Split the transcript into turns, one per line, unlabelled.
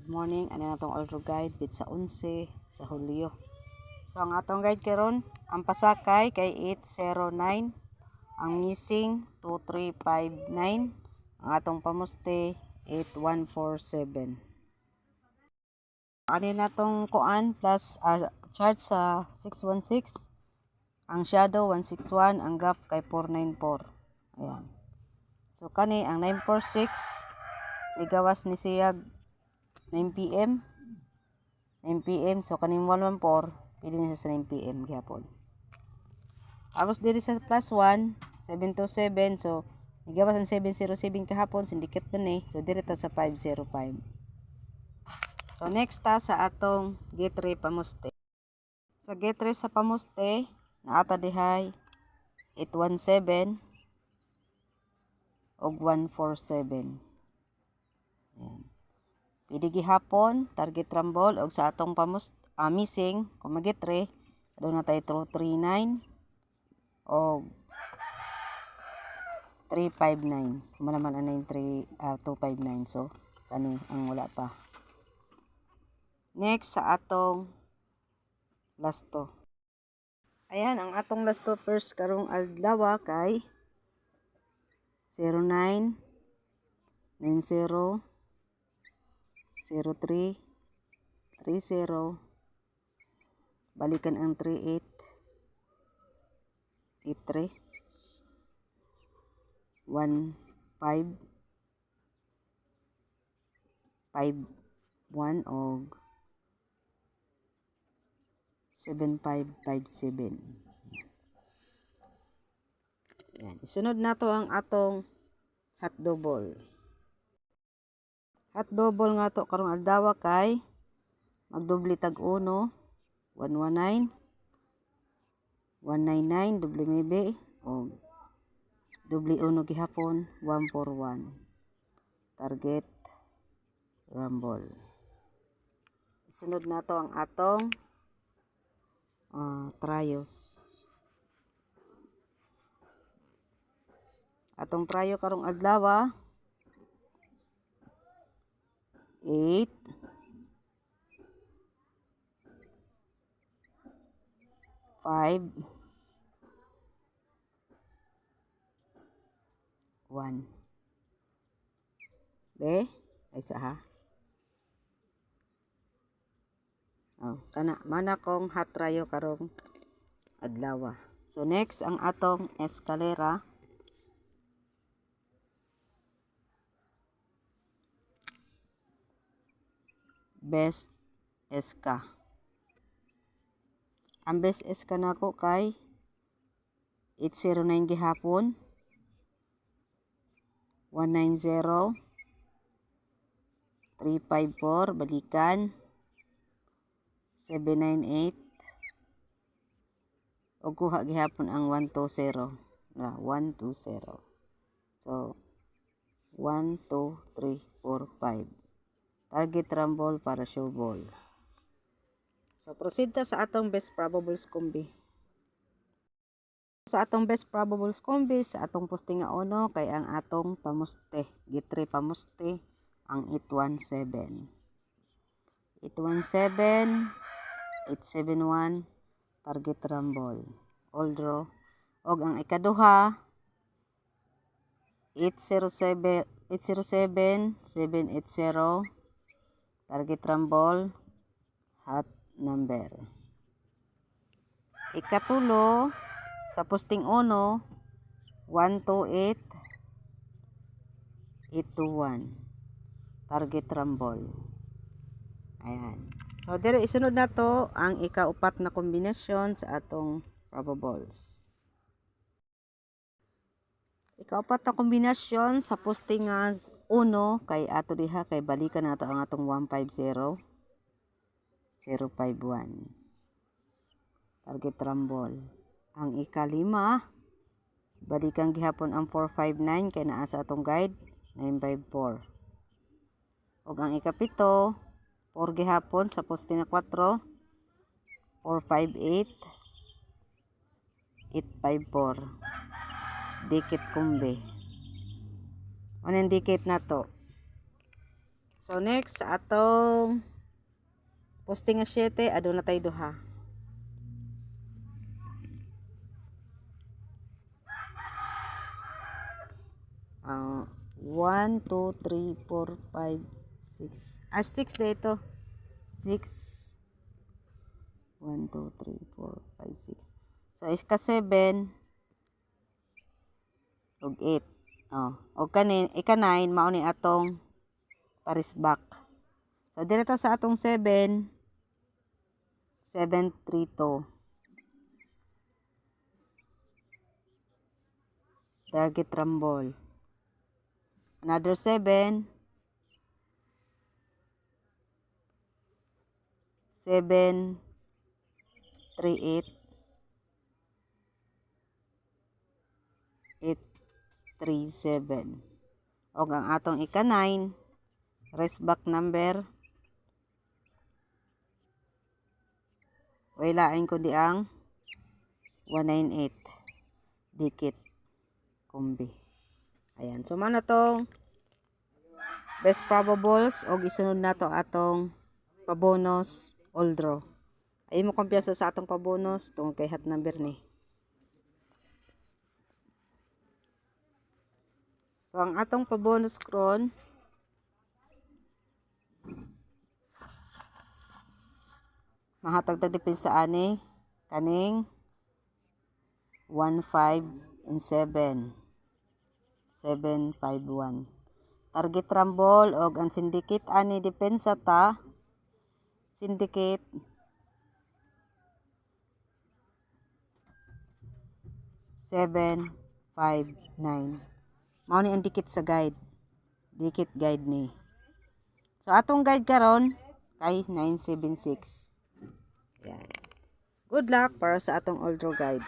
Good morning, ano na itong Alro Guide bit sa 11 sa Hulyo. So ang atong guide karon, ang pasakay kay 809, ang missing 2359, ang atong pamuste 8147. Ano na itong kuan plus charge sa 616, ang shadow 161, ang gap kay 494. Ayan. So kani ang 946 ligawas ni siyag 9 PM. 9 PM. So, kaning 114, pili niya sa 9 PM gihapon. Tapos, diri sa plus 1, 727. So, nagawas ang 707 kahapon. Syndicate pa ni. So, diri ta sa 505. So, next ta sa atong G3 pamuste. Sa G3 sa pamuste, naata dihay 817 og 147. Ayan. Pwede gihapon, target rumble, og sa atong missing, kung magitre, doon na tayo 239 o 359. Kung naman ano yung 259. So, kani ang wala pa. Next, sa atong lasto. Ayan, ang atong lasto first karong adlaw kay 09 90 03 30, balikan ang 38 83 15 51 og 7557. Yan. Isunod na to ang atong hot double. Hot double nga to karong adlaw kay magdubli tag 1, 119, 199, dubli maybe, o dubli 1 gihapon, 141. Target rumble. Isunod na to ang atong trios. Atong trio karong adlaw 8 5 1. Be, ay sa ha. Kana mana kong hot trio karong adlaw. So next ang atong eskalera. Best SK. Ang best SK nako kay 809 gihapon, 190, 354 balikan, 798, og kuha gihapon ang 120. 120. So 1 2 3 4 5. Target rumble para show ball. So, proceed ta sa atong best probables combi. Sa atong best probables combi, sa atong posting nga uno, kay ang atong pamuste. G3 pamuste, ang 817. 817, 871, target rumble. All draw. Og ang ikaduha, 807, 780, target rumble, hot number. Ikatulo, sa posting 1, 128, 821, target rumble. Ayan. So, dire isunod na to ang ikaupat na kombinasyon sa atong probables. Ikaupat na kombinasyon sa posting nga 1 kay ato diha kay balikan nato ang atong 150, 051. Target rumble. Ang ikalima, balikan gihapon ang 459 kay naa sa atong guide 954. Ug ang ikapito, 4 gihapon sa poste na 4, 458, 854. Dikit kumbe. Anong dikit na to? So next sa atong posting nga 7 aduna tay duha. Ang 1 2 3 4 5 6. 6 dito. 6 1 2 3 4 5 6. So ika 7 ug 8. Oh, og kanin ika 9 mao ni atong parisbak. So dito sa atong 7 7 3 2. Target rumble. Another 7 7 3 8 8 3 7. Og ang atong ika 9 rest back number way lain kundi ang 198 dikit kombi. Ayan, so man na tong best probables og isunod na to atong pabonus all draw. Ay mo kumpiyansa sa atong pabonus tungod kay hat number ni. So ang atong pabonus kron mahatag tag depensa ani kaning 1 5 and 7 7 5 1. Target rumble og ang syndicate ani depensa ta syndicate 7 5 9. Mao ni ang dikit sa guide. Dikit guide ni. So atong guide karon kay 976. Yan. Good luck para sa atong all draw guide.